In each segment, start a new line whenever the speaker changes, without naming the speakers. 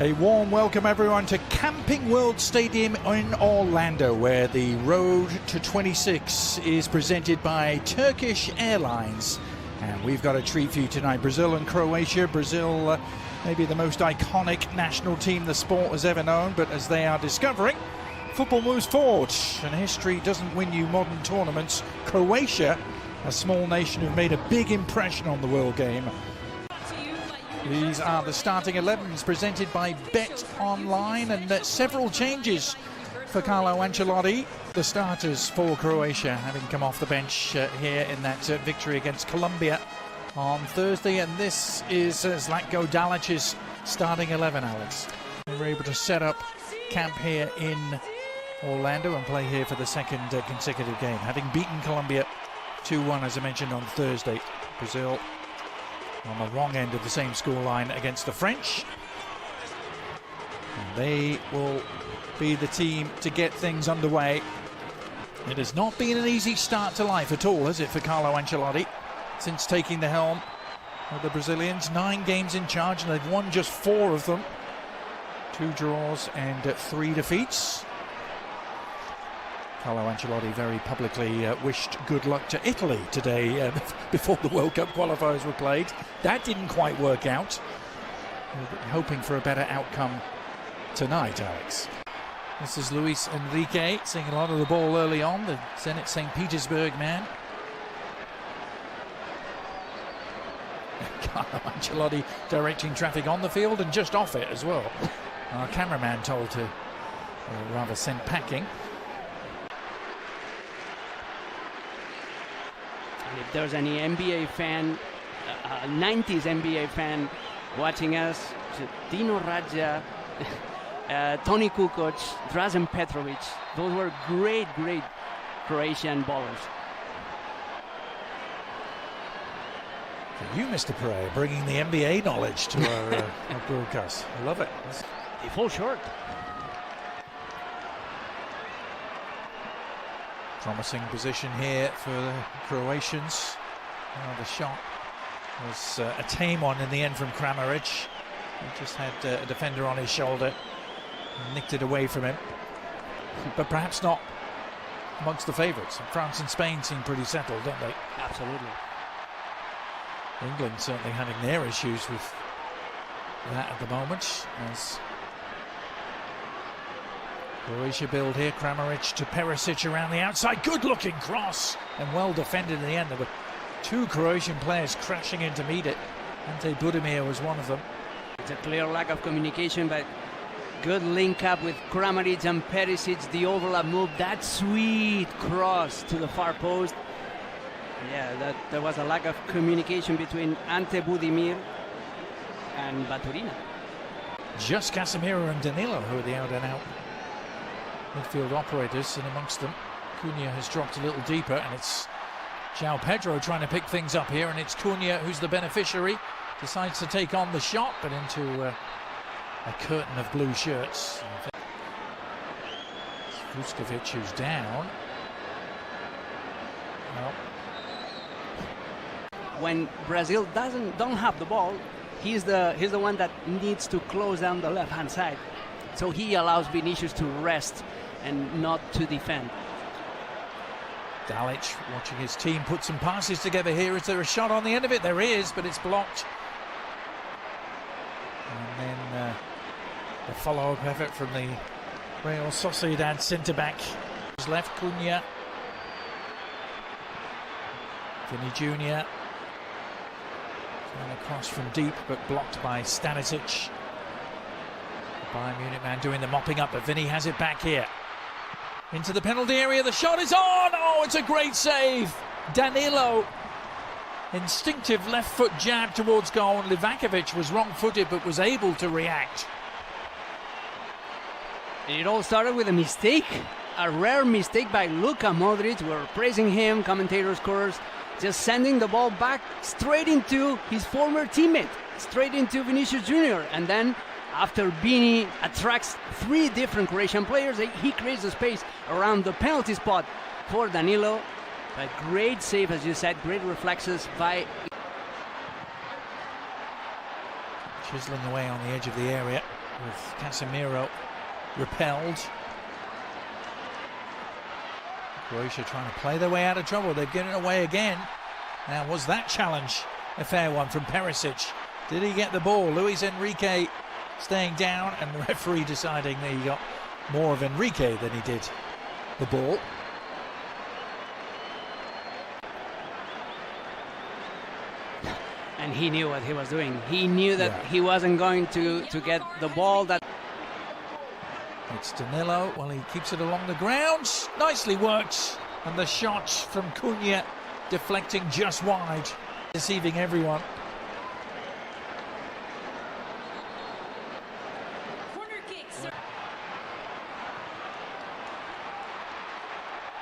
A warm welcome everyone to Camping World Stadium in Orlando, where the road to 26 is presented by Turkish Airlines. And we've got a treat for you tonight. Brazil and Croatia. Brazil, maybe the most iconic national team the sport has ever known, but as they are discovering, football moves forward and history doesn't win you modern tournaments. Croatia, a small nation, have made a big impression on the world game. These are the starting 11s presented by Bet Online, and several changes for Carlo Ancelotti. The starters for Croatia having come off the bench here in that victory against Colombia on Thursday, and this is Zlatko Dalic's starting 11, Alex. They were able to set up camp here in Orlando and play here for the second consecutive game, having beaten Colombia 2-1, as I mentioned, on Thursday. Brazil on the wrong end of the same scoreline against the French. And they will be the team to get things underway. It has not been an easy start to life at all, has it, for Carlo Ancelotti, since taking the helm of the Brazilians. 9 games in charge, and they've won just 4 of them. 2 draws and 3 defeats. Carlo Ancelotti very publicly wished good luck to Italy today before the World Cup qualifiers were played. That didn't quite work out. We're hoping for a better outcome tonight, Alex. This is Luis Enrique seeing a lot of the ball early on, the Zenit St. Petersburg man. Carlo Ancelotti directing traffic on the field and just off it as well. Our cameraman told to, or rather sent packing.
If there's any NBA fan, 90s NBA fan watching us, Dino Radja, Toni Kukoc, Drazen Petrovic, those were great Croatian ballers.
You, Mr. Pereira, bringing the NBA knowledge to our broadcast. I love it.
They fall short.
Promising position here for the Croatians. The shot was a tame one in the end from Kramaric. He just had a defender on his shoulder, nicked it away from him. But perhaps not amongst the favourites. France and Spain seem pretty settled, don't they?
Absolutely.
England certainly having their issues with that at the moment, as Croatia build here. Kramaric to Perisic around the outside. Good looking cross and well defended in the end. There were 2 Croatian players crashing in to meet it. Ante Budimir was one of them.
It's a clear lack of communication, but good link up with Kramaric and Perisic. The overlap move, that sweet cross to the far post. Yeah, there was a lack of communication between Ante Budimir and Baturina.
Just Casemiro and Danilo who are the out and out midfield operators, and amongst them Cunha has dropped a little deeper, and it's João Pedro trying to pick things up here, and it's Cunha who's the beneficiary. Decides to take on the shot, but into a curtain of blue shirts. Vuskovic, who's down. Well,
when Brazil don't have the ball, he's the one that needs to close down the left-hand side. So he allows Vinicius to rest and not to defend.
Dalic watching his team put some passes together here. Is there a shot on the end of it? There is, but it's blocked. And then the follow-up effort from the Real Sociedad centre-back. Left Cunha. Vinny Jr. Trying to cross from deep, but blocked by Stanisic. Bayern Munich man doing the mopping up, but Vinny has it back here. Into the penalty area, the shot is on! Oh, it's a great save! Danilo, instinctive left foot jab towards goal, and Livakovic was wrong-footed but was able to react.
It all started with a mistake, a rare mistake by Luka Modric. We're praising him, commentators, course, just sending the ball back straight into his former teammate, straight into Vinicius Jr. And then after Vini attracts 3 different Croatian players, he creates the space around the penalty spot for Danilo. A great save, as you said, great reflexes by...
Chiseling away on the edge of the area. with Casemiro repelled. Croatia trying to play their way out of trouble. They've given it away again. Now, was that challenge a fair one from Perisic? Did he get the ball? Luis Enrique staying down, and the referee deciding that he got more of Enrique than he did the ball.
And he knew what he was doing. He knew that he wasn't going to get the ball. That
it's Danilo. Well, he keeps it along the ground. Nicely worked. And the shot from Cunha deflecting just wide, deceiving everyone.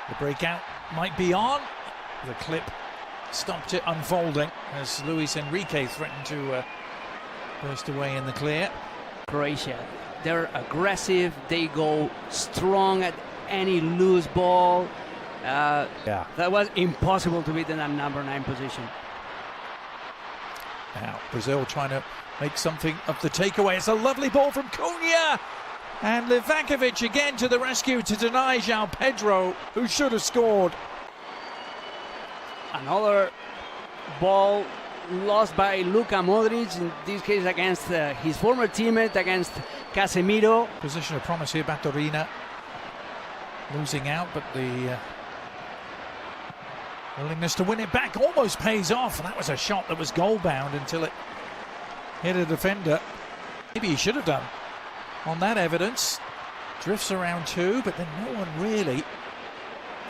The breakout might be on. The clip stopped it unfolding as Luis Enrique threatened to burst away in the clear.
Croatia, they're aggressive. They go strong at any loose ball. That was impossible to beat in that number 9 position.
Now Brazil trying to make something of the takeaway. It's a lovely ball from Cunha. And Livakovic again to the rescue to deny João Pedro, who should have scored.
Another ball lost by Luka Modric, in this case against his former teammate, against Casemiro.
Position of promise here, Bطريقة losing out, but the willingness to win it back almost pays off. And that was a shot that was goal-bound until it hit a defender. Maybe he should have done. On that evidence, drifts around 2, but then no one really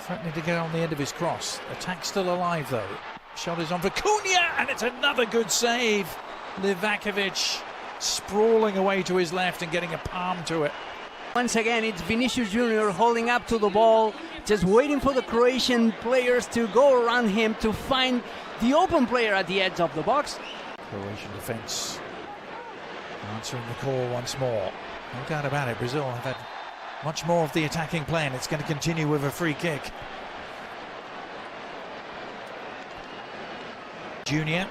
threatening to get on the end of his cross. Attack still alive though. Shot is on for Cunha, and it's another good save. Livakovic sprawling away to his left and getting a palm to it.
Once again, it's Vinicius Junior holding up to the ball, just waiting for the Croatian players to go around him to find the open player at the edge of the box.
Croatian defence answering the call once more. No doubt about it, Brazil have had much more of the attacking play, and it's going to continue with a free kick. Junior.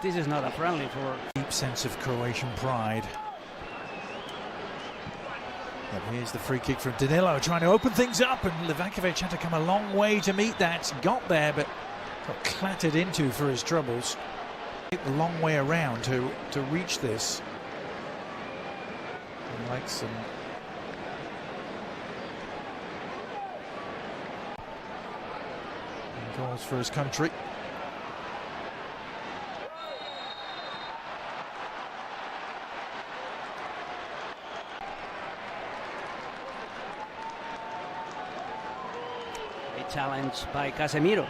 This is not a friendly for...
Deep sense of Croatian pride. But here's the free kick from Danilo, trying to open things up, and Livakovic had to come a long way to meet that. Got there, but got clattered into for his troubles. A long way around to reach this. Like some goals for his country.
A challenge by Casemiro.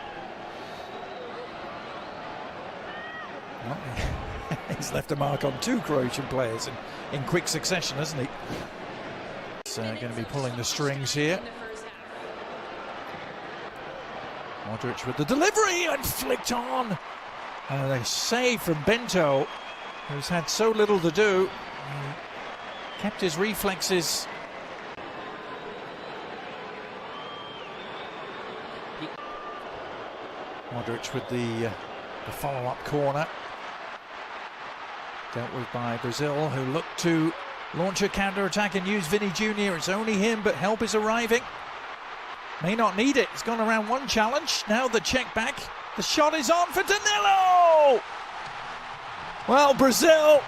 Well, he's left a mark on 2 Croatian players in quick succession, hasn't he? He's going to be pulling the strings here. Modric with the delivery and flicked on. And a save from Bento, who's had so little to do. He kept his reflexes. Modric with the follow-up corner. Dealt with by Brazil, who look to launch a counter-attack and use Vinny Jr. It's only him, but help is arriving. May not need it. It's gone around 1 challenge. Now the check back. The shot is on for Danilo! Well, Brazil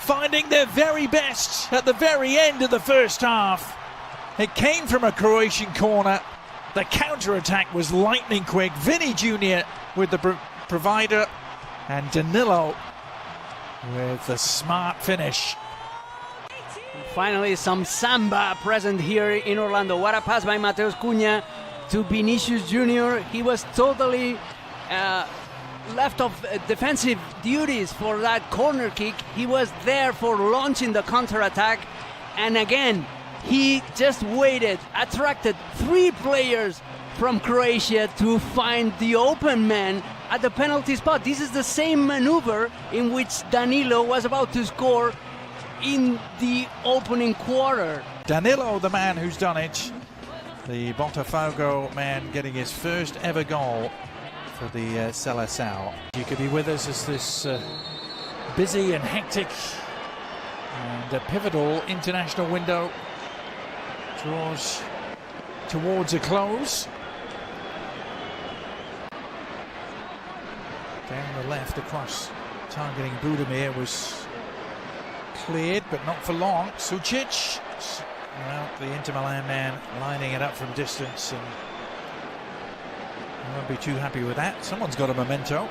finding their very best at the very end of the first half. It came from a Croatian corner. The counter-attack was lightning quick. Vinny Jr. with the provider, and Danilo with the smart finish.
Finally, some samba present here in Orlando. What a pass by Mateus Cunha to Vinicius Junior. He was totally left of defensive duties for that corner kick. He was there for launching the counter-attack, and again he just waited, attracted 3 players from Croatia to find the open man at the penalty spot. This is the same maneuver in which Danilo was about to score in the opening quarter.
Danilo, the man who's done it. The Botafogo man getting his first ever goal for the Seleção. You could be with us as this busy and hectic, and a pivotal international window draws towards a close. Down the left, across, targeting Budimir was cleared, but not for long. Sucic, well, the Inter Milan man lining it up from distance, and I won't be too happy with that. Someone's got a memento.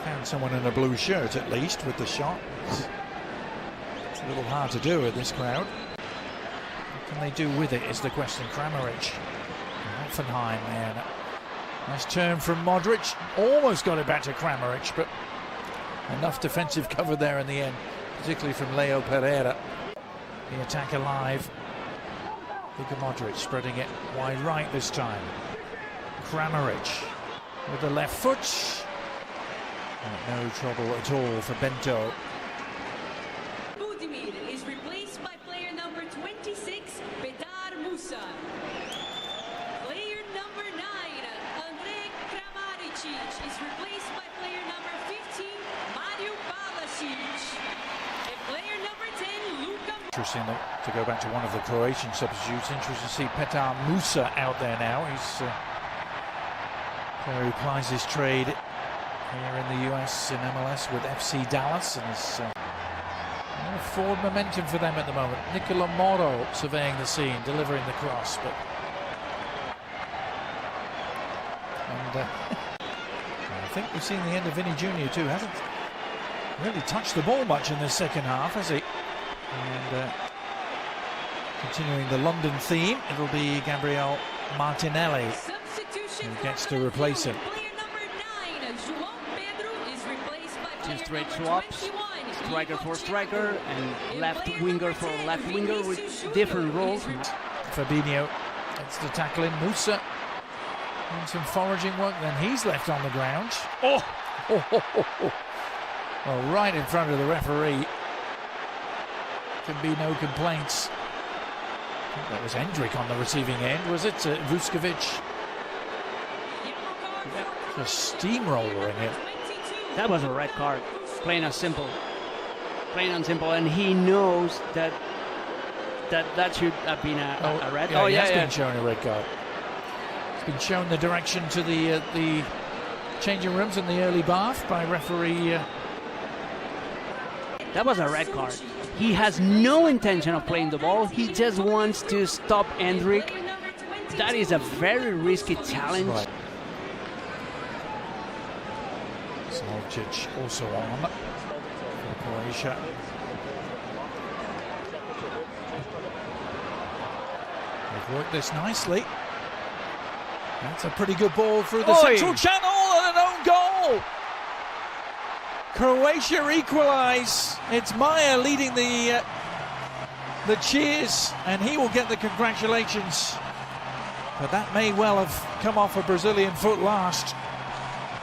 Found someone in a blue shirt at least with the shot. It's a little hard to do with this crowd. What can they do with it is the question. Kramaric, Hoffenheim, man. Nice turn from Modric. Almost got it back to Kramaric, but enough defensive cover there in the end, particularly from Leo Pereira. The attack alive. Luka Modric spreading it wide right this time. Kramaric with the left foot. No trouble at all for Bento.
Budimir is replaced by player number 26, Bedar Musa. Player number 9, Andrej Kramaric is replaced by player number 15, Mario Balasic. And player number 10, Luka.
Interesting to go back to one of the Croatian substitutes. Interesting to see Petar Musa out there now. He's who plies his trade here in the US in MLS with FC Dallas, and is forward momentum for them at the moment. Nicola Moro surveying the scene, delivering the cross, but I think we've seen the end of Vinny Jr. too. Hasn't really touched the ball much in the second half, has he? And continuing the London theme, it'll be Gabriel Martinelli who gets to replace him.
Two straight swaps, striker for striker and left winger for left winger with different roles.
Fabinho gets the tackle in. Musa doing some foraging work, then he's left on the ground. Oh! Well, right in front of the referee. Can be no complaints. I think that was Hendrik on the receiving end, was it? Vuskovic. Just steamrolling it.
That was a red card, plain and simple. Plain and simple, and he knows that should have been a red.
Yeah, he has been shown a red card. He's been shown the direction to the changing rooms in the early bath by referee.
That was a red card. He has no intention of playing the ball. He just wants to stop Hendrik. That is a very risky challenge.
Right. Slavčić also on for Croatia. They've worked this nicely. That's a pretty good ball through the central channel and an own goal. Croatia equalise. It's Maya leading the cheers, and he will get the congratulations. But that may well have come off a Brazilian foot last.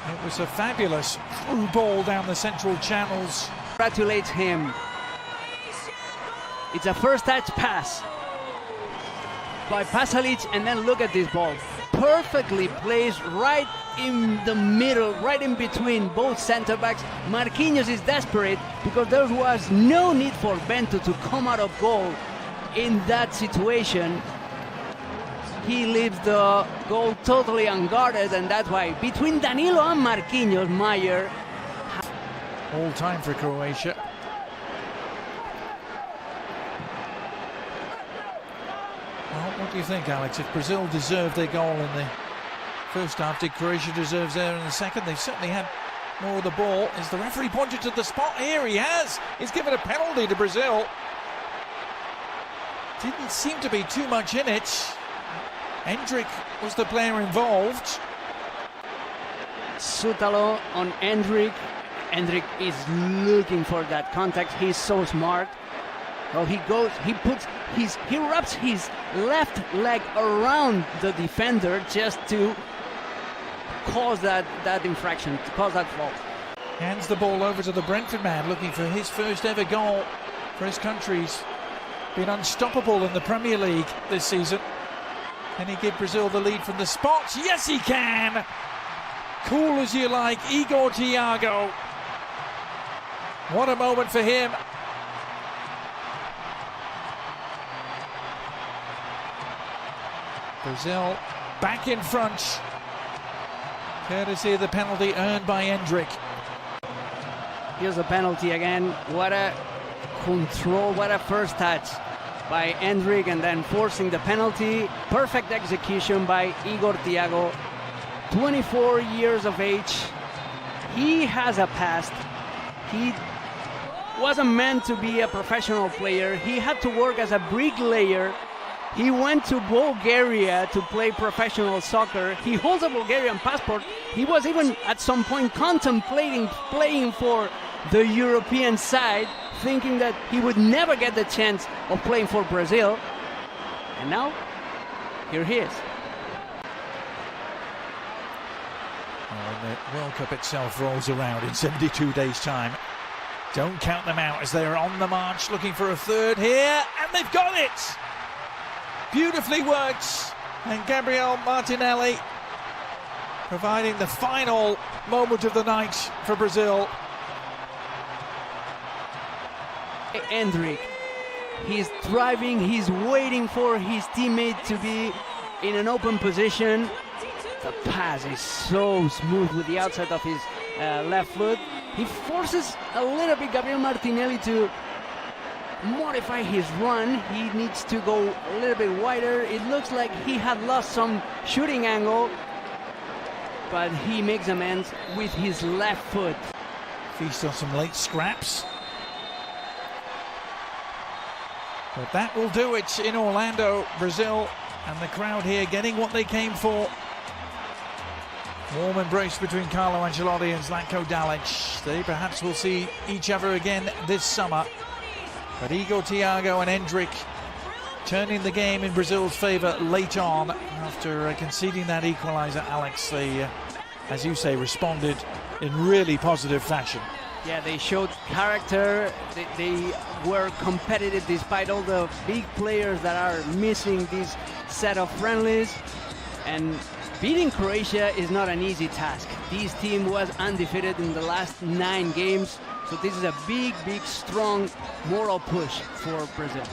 It was a fabulous through ball down the central channels.
Congratulates him. It's a first touch pass by Pasalic, and then look at this ball. Perfectly placed right in the middle, right in between both center backs. Marquinhos is desperate because there was no need for Bento to come out of goal in that situation. He leaves the goal totally unguarded, and that's why between Danilo and Marquinhos, Maier.
All time for Croatia. Well, what do you think, Alex? If Brazil deserved their goal in the first half, did Croatia deserve theirs in the second? They've certainly had more of the ball. Is the referee pointed to the spot? Here he has. He's given a penalty to Brazil. Didn't seem to be too much in it. Hendrik was the player involved.
Sutalo on Hendrik. Hendrik is looking for that contact. He's so smart. Well, he wraps his left leg around the defender just to cause that infraction, to cause that fault.
Hands the ball over to the Brentford man, looking for his first ever goal for his country. He's been unstoppable in the Premier League this season. Can he give Brazil the lead from the spot? Yes, he can! cool as you like, Igor Thiago. What a moment for him. Brazil back in front, courtesy of the penalty earned by Endrick.
Here's the penalty again. What a control, what a first touch by Endrick, and then forcing the penalty. Perfect execution by Igor Thiago. 24 years of age. He has a past. He wasn't meant to be a professional player. He had to work as a bricklayer. He went to Bulgaria to play professional soccer. He holds a Bulgarian passport. He was even at some point contemplating playing for the European side, thinking that he would never get the chance of playing for Brazil. And now, here he is.
When the World Cup itself rolls around in 72 days' time, don't count them out as they are on the march looking for a third here, and they've got it! Beautifully worked, and Gabriel Martinelli providing the final moment of the night for Brazil.
Endrick, he's driving, he's waiting for his teammate to be in an open position. The pass is so smooth with the outside of his left foot. He forces a little bit Gabriel Martinelli to modify his run. He needs to go a little bit wider. It looks like he had lost some shooting angle, but he makes amends with his left foot.
Feast on some late scraps. But that will do it in Orlando, Brazil, and the crowd here getting what they came for. Warm embrace between Carlo Ancelotti and Zlatko Dalic. They perhaps will see each other again this summer. But Igor Thiago and Endrick turning the game in Brazil's favour late on after conceding that equaliser. Alex, they, as you say, responded in really positive fashion.
Yeah, they showed character. They were competitive despite all the big players that are missing this set of friendlies. And beating Croatia is not an easy task. This team was undefeated in the last 9 games. So this is a big, strong moral push for Brazil.